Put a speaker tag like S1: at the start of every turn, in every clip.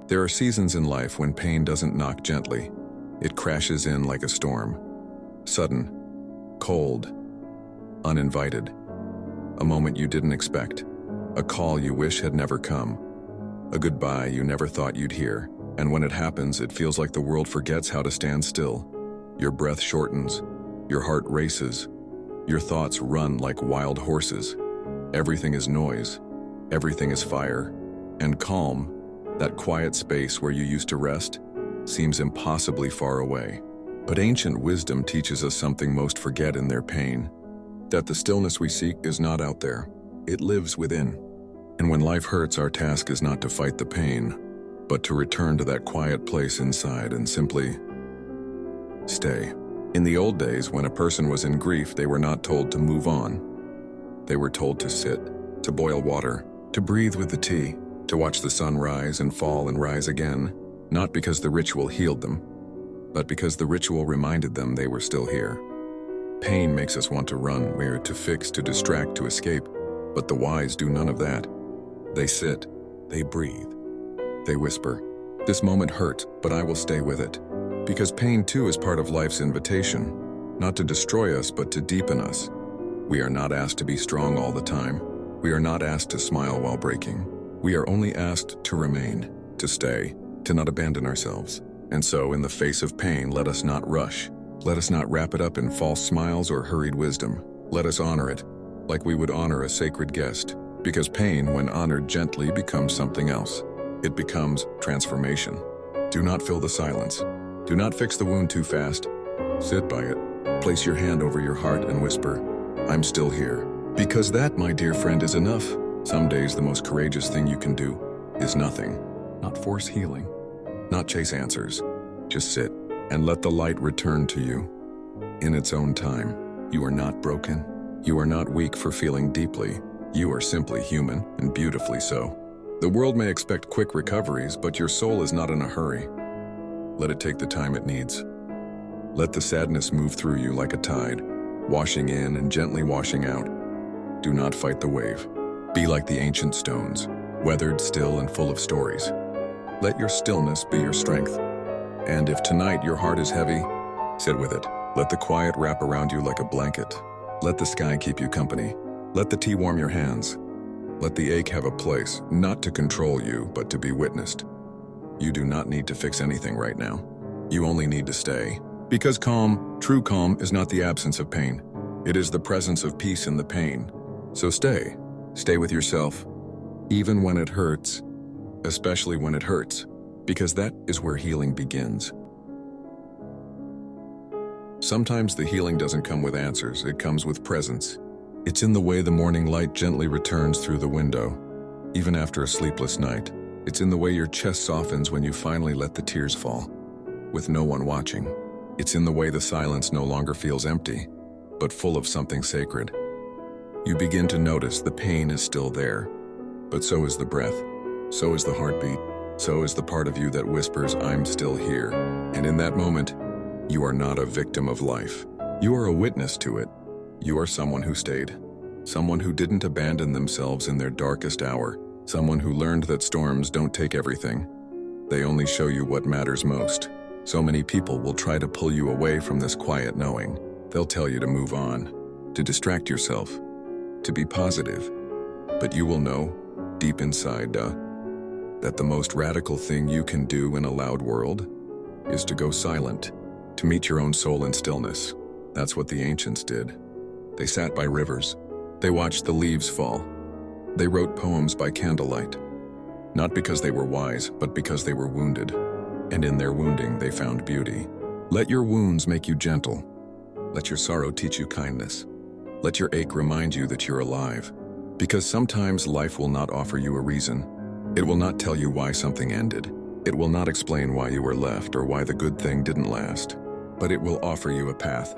S1: There are seasons in life when pain doesn't knock gently. It crashes in like a storm. Sudden, cold, uninvited. A moment you didn't expect. A call you wish had never come. A goodbye you never thought you'd hear. And when it happens, it feels like the world forgets how to stand still. Your breath shortens. Your heart races. Your thoughts run like wild horses. Everything is noise. Everything is fire. And calm, that quiet space where you used to rest, seems impossibly far away. But ancient wisdom teaches us something most forget in their pain, that the stillness we seek is not out there. It lives within. And when life hurts, our task is not to fight the pain, but to return to that quiet place inside and simply stay. In the old days, when a person was in grief, they were not told to move on. They were told to sit, to boil water, to breathe with the tea, to watch the sun rise and fall and rise again, not because the ritual healed them, but because the ritual reminded them they were still here. Pain makes us want to run, we're to fix, to distract, to escape, but the wise do none of that. They sit, they breathe, they whisper, "This moment hurt, but I will stay with it." Because pain too is part of life's invitation, not to destroy us, but to deepen us. We are not asked to be strong all the time. We are not asked to smile while breaking. We are only asked to remain, to stay, to not abandon ourselves. And so, in the face of pain, let us not rush. Let us not wrap it up in false smiles or hurried wisdom. Let us honor it, like we would honor a sacred guest. Because pain, when honored gently, becomes something else. It becomes transformation. Do not fill the silence. Do not fix the wound too fast. Sit by it. Place your hand over your heart and whisper, "I'm still here." Because that, my dear friend, is enough. Some days the most courageous thing you can do is nothing. Not force healing. Not chase answers. Just sit and let the light return to you. In its own time. You are not broken. You are not weak for feeling deeply. You are simply human, and beautifully so. The world may expect quick recoveries, but your soul is not in a hurry. Let it take the time it needs. Let the sadness move through you like a tide, washing in and gently washing out. Do not fight the wave. Be like the ancient stones, weathered, still, and full of stories. Let your stillness be your strength. And if tonight your heart is heavy, sit with it. Let the quiet wrap around you like a blanket. Let the sky keep you company. Let the tea warm your hands. Let the ache have a place, not to control you, but to be witnessed. You do not need to fix anything right now. You only need to stay. Because calm, true calm, is not the absence of pain. It is the presence of peace in the pain. So stay. Stay with yourself. Even when it hurts. Especially when it hurts. Because that is where healing begins. Sometimes the healing doesn't come with answers, it comes with presence. It's in the way the morning light gently returns through the window, even after a sleepless night. It's in the way your chest softens when you finally let the tears fall, with no one watching. It's in the way the silence no longer feels empty, but full of something sacred. You begin to notice the pain is still there, but so is the breath, so is the heartbeat, so is the part of you that whispers, "I'm still here." And in that moment, you are not a victim of life. You are a witness to it. You are someone who stayed. Someone who didn't abandon themselves in their darkest hour. Someone who learned that storms don't take everything. They only show you what matters most. So many people will try to pull you away from this quiet knowing. They'll tell you to move on, to distract yourself, to be positive. But you will know, deep inside, that the most radical thing you can do in a loud world is to go silent, to meet your own soul in stillness. That's what the ancients did. They sat by rivers. They watched the leaves fall. They wrote poems by candlelight. Not because they were wise, but because they were wounded. And in their wounding, they found beauty. Let your wounds make you gentle. Let your sorrow teach you kindness. Let your ache remind you that you're alive. Because sometimes life will not offer you a reason. It will not tell you why something ended. It will not explain why you were left or why the good thing didn't last. But it will offer you a path.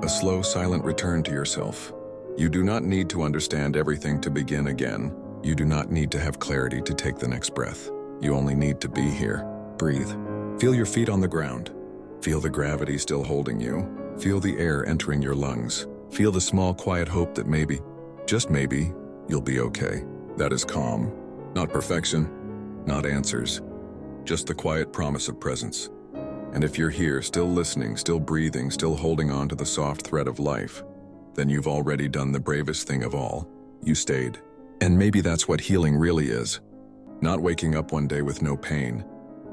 S1: A slow, silent return to yourself. You do not need to understand everything to begin again. You do not need to have clarity to take the next breath. You only need to be here. Breathe. Feel your feet on the ground. Feel the gravity still holding you. Feel the air entering your lungs. Feel the small, quiet hope that maybe, just maybe, you'll be okay. That is calm. Not perfection. Not answers. just the quiet promise of presence. And if you're here, still listening, still breathing, still holding on to the soft thread of life, then you've already done the bravest thing of all. You stayed. And maybe that's what healing really is. Not waking up one day with no pain,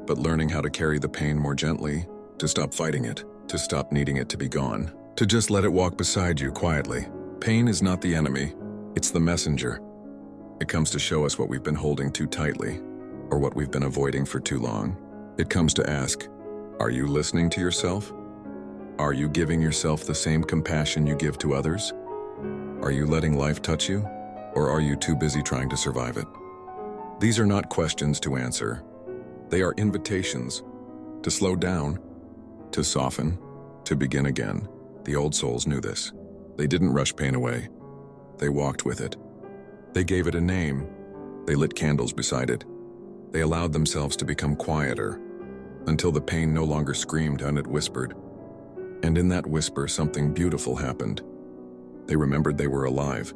S1: but learning how to carry the pain more gently, to stop fighting it, to stop needing it to be gone, to just let it walk beside you quietly. Pain is not the enemy, it's the messenger. It comes to show us what we've been holding too tightly, or what we've been avoiding for too long. It comes to ask, are you listening to yourself? Are you giving yourself the same compassion you give to others? Are you letting life touch you, or are you too busy trying to survive it? These are not questions to answer. They are invitations to slow down, to soften, to begin again. The old souls knew this. They didn't rush pain away. They walked with it. They gave it a name. They lit candles beside it. They allowed themselves to become quieter, until the pain no longer screamed and it whispered. And in that whisper, something beautiful happened. They remembered they were alive,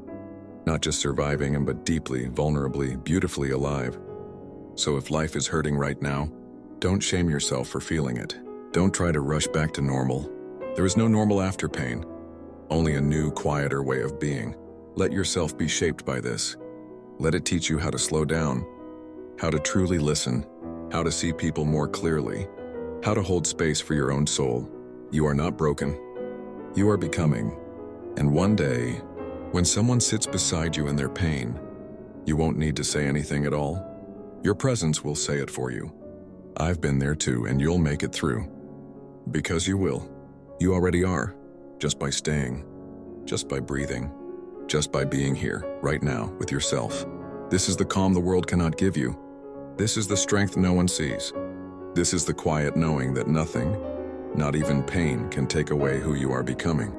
S1: not just surviving, but deeply, vulnerably, beautifully alive. So if life is hurting right now, don't shame yourself for feeling it. Don't try to rush back to normal. There is no normal after pain, only a new, quieter way of being. Let yourself be shaped by this. Let it teach you how to slow down, how to truly listen, how to see people more clearly, how to hold space for your own soul. You are not broken. You are becoming. And one day, when someone sits beside you in their pain, you won't need to say anything at all. Your presence will say it for you. I've been there too, and you'll make it through. Because you will. You already are, just by staying, just by breathing, just by being here, right now, with yourself. This is the calm the world cannot give you. This is the strength no one sees. This is the quiet knowing that nothing, not even pain, can take away who you are becoming.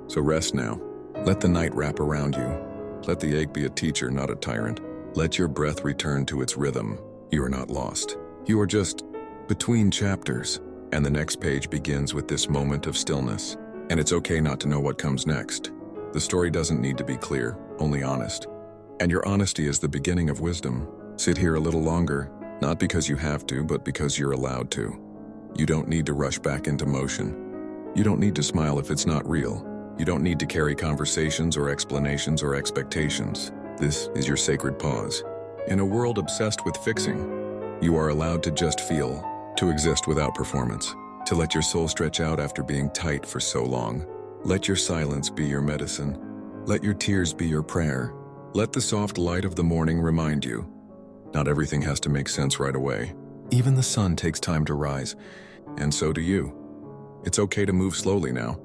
S1: So rest now. Let the night wrap around you. Let the ache be a teacher, not a tyrant. Let your breath return to its rhythm. You are not lost. You are just between chapters, and the next page begins with this moment of stillness. And it's okay not to know what comes next. The story doesn't need to be clear, only honest. And your honesty is the beginning of wisdom. Sit here a little longer, not because you have to, but because you're allowed to. You don't need to rush back into motion. You don't need to smile if it's not real. You don't need to carry conversations or explanations or expectations. This is your sacred pause. In a world obsessed with fixing, you are allowed to just feel, to exist without performance, to let your soul stretch out after being tight for so long. Let your silence be your medicine. Let your tears be your prayer. Let the soft light of the morning remind you. Not everything has to make sense right away. Even the sun takes time to rise, and so do you. It's okay to move slowly now,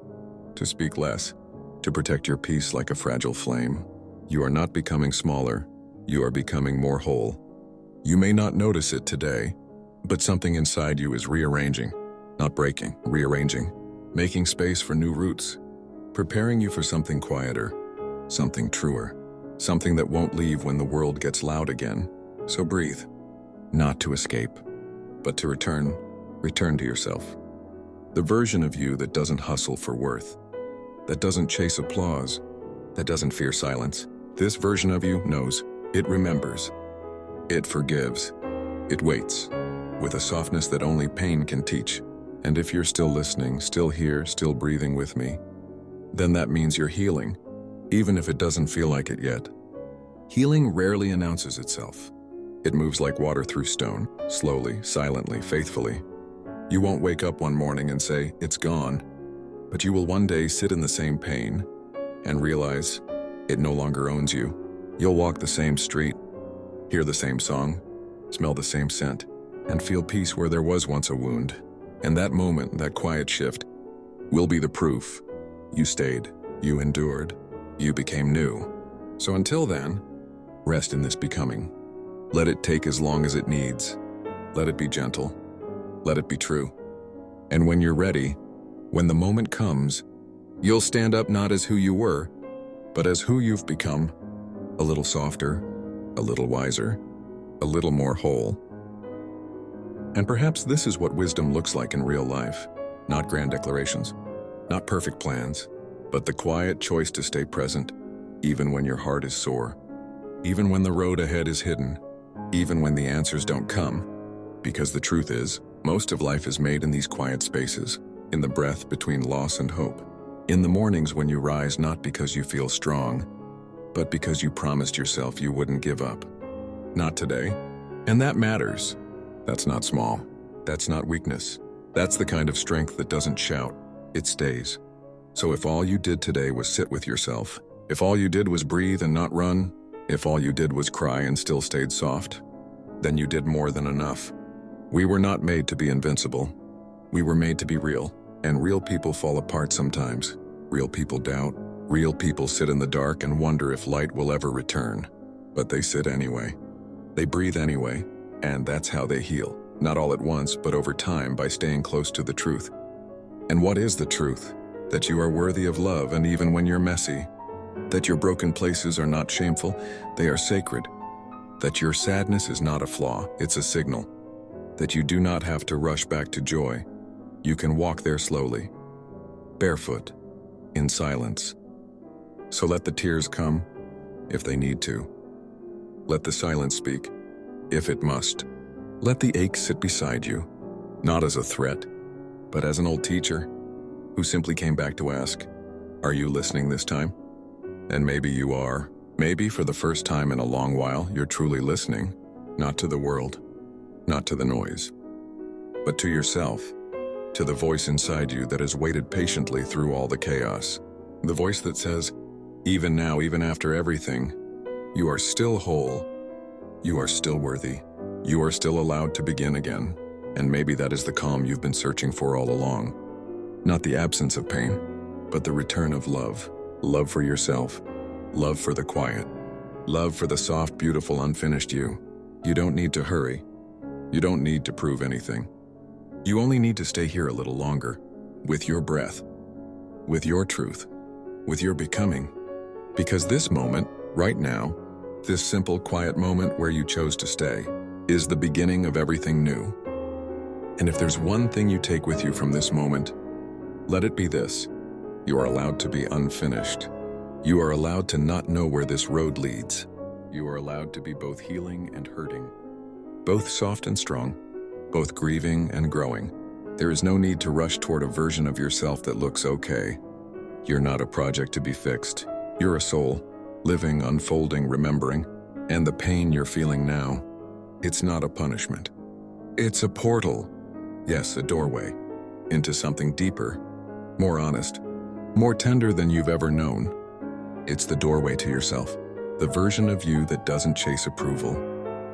S1: to speak less, to protect your peace like a fragile flame. You are not becoming smaller, you are becoming more whole. You may not notice it today, but something inside you is rearranging, not breaking, rearranging, making space for new roots, preparing you for something quieter, something truer, something that won't leave when the world gets loud again. So breathe, not to escape, but to return to yourself. The version of you that doesn't hustle for worth, that doesn't chase applause, that doesn't fear silence. This version of you knows, it remembers, it forgives, it waits, with a softness that only pain can teach. And if you're still listening, still here, still breathing with me, then that means you're healing, even if it doesn't feel like it yet. Healing rarely announces itself. It moves like water through stone, slowly, silently, faithfully. You won't wake up one morning and say, it's gone, but you will one day sit in the same pain and realize it no longer owns you. You'll walk the same street, hear the same song, smell the same scent, and feel peace where there was once a wound. And that moment, that quiet shift, will be the proof. You stayed, you endured, you became new. So until then, rest in this becoming. Let it take as long as it needs. Let it be gentle. Let it be true. And when you're ready, when the moment comes, you'll stand up not as who you were, but as who you've become. A little softer, a little wiser, a little more whole. And perhaps this is what wisdom looks like in real life. Not grand declarations, not perfect plans, but the quiet choice to stay present, even when your heart is sore, even when the road ahead is hidden, even when the answers don't come, because the truth is, most of life is made in these quiet spaces, in the breath between loss and hope. In the mornings when you rise not because you feel strong, but because you promised yourself you wouldn't give up. Not today. And that matters. That's not small. That's not weakness. That's the kind of strength that doesn't shout. It stays. So if all you did today was sit with yourself, if all you did was breathe and not run, if all you did was cry and still stayed soft, then you did more than enough. We were not made to be invincible. We were made to be real. And real people fall apart sometimes. Real people doubt. Real people sit in the dark and wonder if light will ever return. But they sit anyway. They breathe anyway. And that's how they heal. Not all at once, but over time by staying close to the truth. And what is the truth? That you are worthy of love, and even when you're messy. That your broken places are not shameful, they are sacred. That your sadness is not a flaw, it's a signal. That you do not have to rush back to joy. You can walk there slowly, barefoot, in silence. So let the tears come, if they need to. Let the silence speak, if it must. Let the ache sit beside you, not as a threat, but as an old teacher who simply came back to ask, are you listening this time? And maybe you are. Maybe for the first time in a long while, you're truly listening, not to the world, not to the noise, but to yourself, to the voice inside you that has waited patiently through all the chaos. The voice that says, even now, even after everything, you are still whole, you are still worthy, you are still allowed to begin again. And maybe that is the calm you've been searching for all along. Not the absence of pain, but the return of love. Love for yourself, love for the quiet, love for the soft, beautiful, unfinished you. You don't need to hurry. You don't need to prove anything. You only need to stay here a little longer, with your breath, with your truth, with your becoming. Because this moment, right now, this simple, quiet moment where you chose to stay, is the beginning of everything new. And if there's one thing you take with you from this moment, let it be this. You are allowed to be unfinished. You are allowed to not know where this road leads. You are allowed to be both healing and hurting, both soft and strong, both grieving and growing. There is no need to rush toward a version of yourself that looks okay. You're not a project to be fixed. You're a soul, living, unfolding, remembering. And the pain you're feeling now, it's not a punishment. It's a portal. Yes, a doorway into something deeper, more honest, more tender than you've ever known. It's the doorway to yourself, the version of you that doesn't chase approval,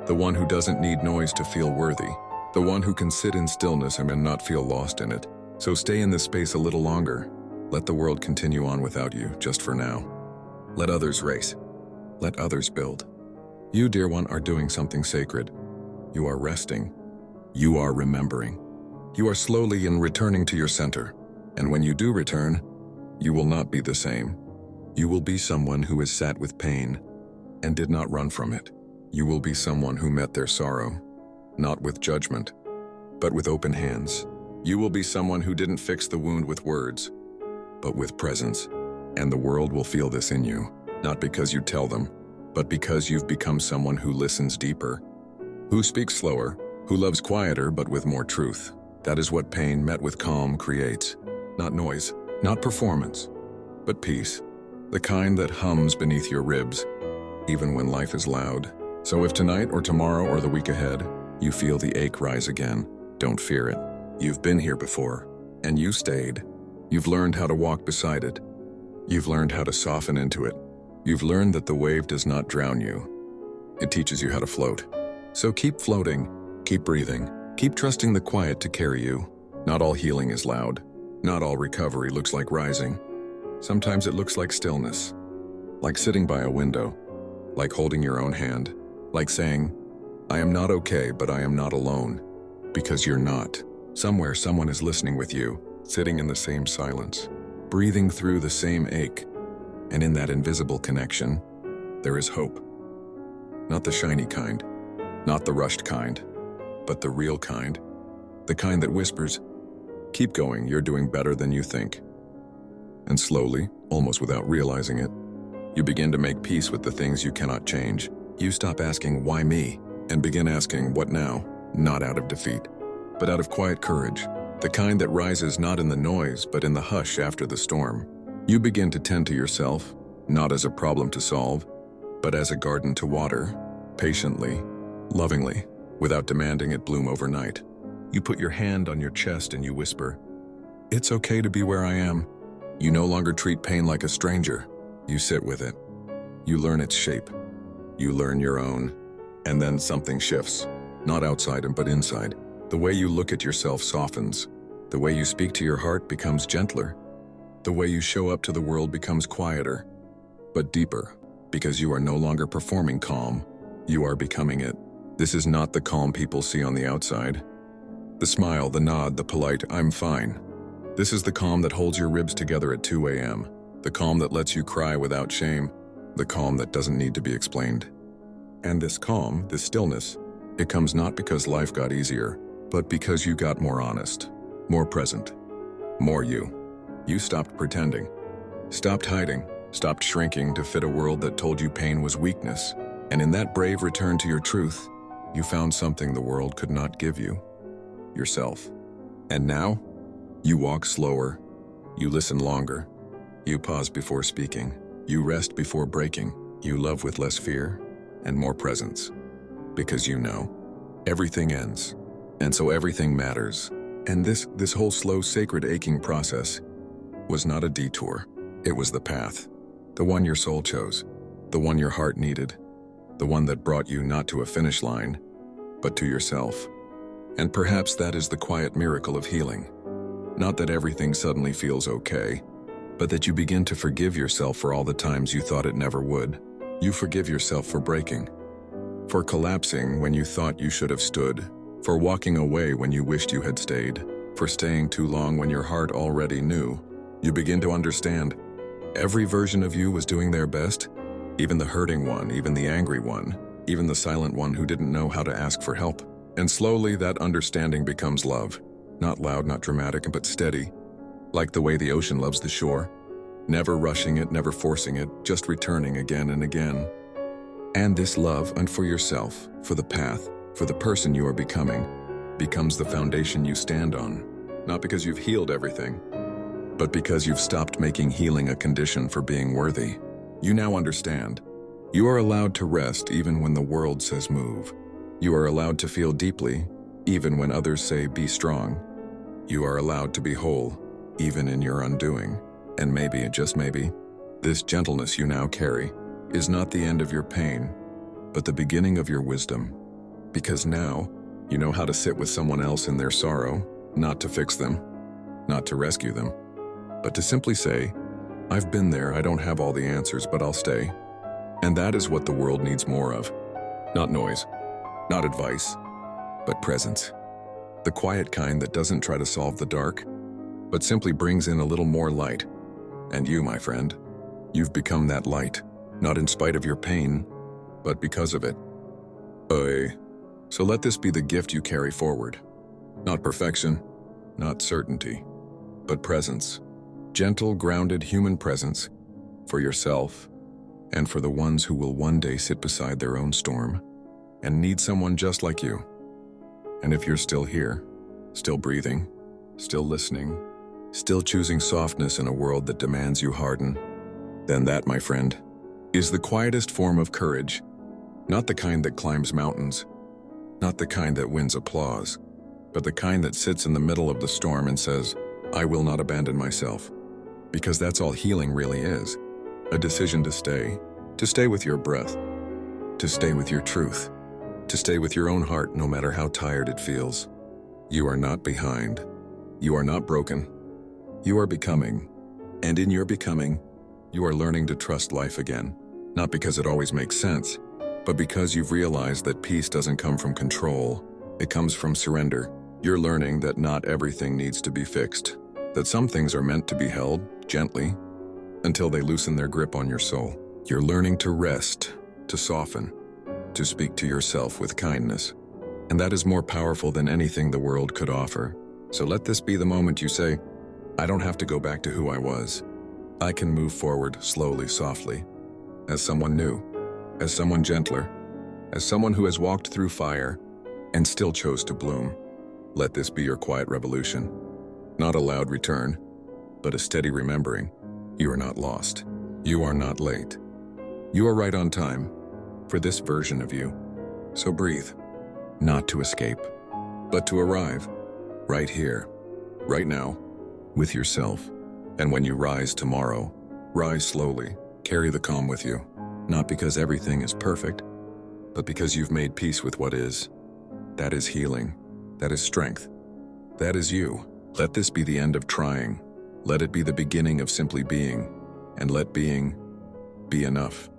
S1: the one who doesn't need noise to feel worthy, the one who can sit in stillness and not feel lost in it. So stay in this space a little longer. Let the world continue on without you, just for now. Let others race. Let others build. You, dear one, are doing something sacred. You are resting. You are remembering. You are slowly returning to your center. And when you do return, you will not be the same. You will be someone who has sat with pain and did not run from it. You will be someone who met their sorrow, not with judgment, but with open hands. You will be someone who didn't fix the wound with words, but with presence. And the world will feel this in you, not because you tell them, but because you've become someone who listens deeper, who speaks slower, who loves quieter but with more truth. That is what pain met with calm creates. Not noise, not performance, but peace. The kind that hums beneath your ribs, even when life is loud. So if tonight or tomorrow or the week ahead, you feel the ache rise again, don't fear it. You've been here before, and you stayed. You've learned how to walk beside it. You've learned how to soften into it. You've learned that the wave does not drown you. It teaches you how to float. So keep floating, keep breathing, keep trusting the quiet to carry you. Not all healing is loud. Not all recovery looks like rising. Sometimes it looks like stillness, like sitting by a window, like holding your own hand, like saying, I am not okay, but I am not alone. Because you're not. Somewhere someone is listening with you, sitting in the same silence, breathing through the same ache. And in that invisible connection, there is hope. Not the shiny kind, not the rushed kind, but the real kind. The kind that whispers, keep going, you're doing better than you think. And slowly, almost without realizing it, you begin to make peace with the things you cannot change. You stop asking, why me? And begin asking, what now? not out of defeat, but out of quiet courage, the kind that rises not in the noise, but in the hush after the storm. You begin to tend to yourself, not as a problem to solve, but as a garden to water, patiently, lovingly, without demanding it bloom overnight. You put your hand on your chest and you whisper, "It's okay to be where I am." You no longer treat pain like a stranger. You sit with it. You learn its shape. You learn your own. And then something shifts, not outside but inside. The way you look at yourself softens. The way you speak to your heart becomes gentler. The way you show up to the world becomes quieter, but deeper, because you are no longer performing calm. You are becoming it. This is not the calm people see on the outside. The smile, the nod, the polite, "I'm fine." This is the calm that holds your ribs together at 2 a.m., the calm that lets you cry without shame, the calm that doesn't need to be explained. And this calm, this stillness, it comes not because life got easier, but because you got more honest, more present, more you. You stopped pretending, stopped hiding, stopped shrinking to fit a world that told you pain was weakness. And in that brave return to your truth, you found something the world could not give you, yourself. And now, you walk slower, you listen longer, you pause before speaking, you rest before breaking, you love with less fear and more presence. Because you know, everything ends, and so everything matters. And this whole slow, sacred, aching process was not a detour. It was the path, the one your soul chose, the one your heart needed, the one that brought you not to a finish line, but to yourself. And perhaps that is the quiet miracle of healing. Not that everything suddenly feels okay, but that you begin to forgive yourself for all the times you thought it never would. You forgive yourself for breaking, for collapsing when you thought you should have stood, for walking away when you wished you had stayed, for staying too long when your heart already knew. You begin to understand. Every version of you was doing their best, even the hurting one, even the angry one, even the silent one who didn't know how to ask for help. And slowly that understanding becomes love. Not loud, not dramatic, but steady. Like the way the ocean loves the shore. Never rushing it, never forcing it, just returning again and again. And this love, and for yourself, for the path, for the person you are becoming, becomes the foundation you stand on. Not because you've healed everything, but because you've stopped making healing a condition for being worthy. You now understand. You are allowed to rest even when the world says move. You are allowed to feel deeply, even when others say be strong. You are allowed to be whole, even in your undoing. And maybe, just maybe, this gentleness you now carry is not the end of your pain, but the beginning of your wisdom. Because now, you know how to sit with someone else in their sorrow, not to fix them, not to rescue them, but to simply say, "I've been there, I don't have all the answers, but I'll stay." And that is what the world needs more of. Not noise, not advice, but presence. The quiet kind that doesn't try to solve the dark, but simply brings in a little more light. And you, my friend, you've become that light, not in spite of your pain, but because of it. So let this be the gift you carry forward. Not perfection, not certainty, but presence. Gentle, grounded human presence for yourself and for the ones who will one day sit beside their own storm and need someone just like you. And if you're still here, still breathing, still listening, still choosing softness in a world that demands you harden, then that, my friend, is the quietest form of courage. Not the kind that climbs mountains, not the kind that wins applause, but the kind that sits in the middle of the storm and says, "I will not abandon myself." Because that's all healing really is. A decision to stay with your breath, to stay with your truth, to stay with your own heart no matter how tired it feels. You are not behind. You are not broken. You are becoming. And in your becoming, you are learning to trust life again. Not because it always makes sense, but because you've realized that peace doesn't come from control. It comes from surrender. You're learning that not everything needs to be fixed, that some things are meant to be held gently until they loosen their grip on your soul. You're learning to rest, to soften, to speak to yourself with kindness. And that is more powerful than anything the world could offer. So let this be the moment you say, "I don't have to go back to who I was. I can move forward slowly, softly, as someone new, as someone gentler, as someone who has walked through fire, and still chose to bloom. Let this be your quiet revolution. Not a loud return, but a steady remembering. You are not lost. You are not late. You are right on time for this version of you. So breathe, not to escape, but to arrive, right here, right now, with yourself. And when you rise tomorrow, rise slowly, carry the calm with you, not because everything is perfect, but because you've made peace with what is. That is healing. That is strength. That is you. Let this be the end of trying. Let it be the beginning of simply being, and let being be enough.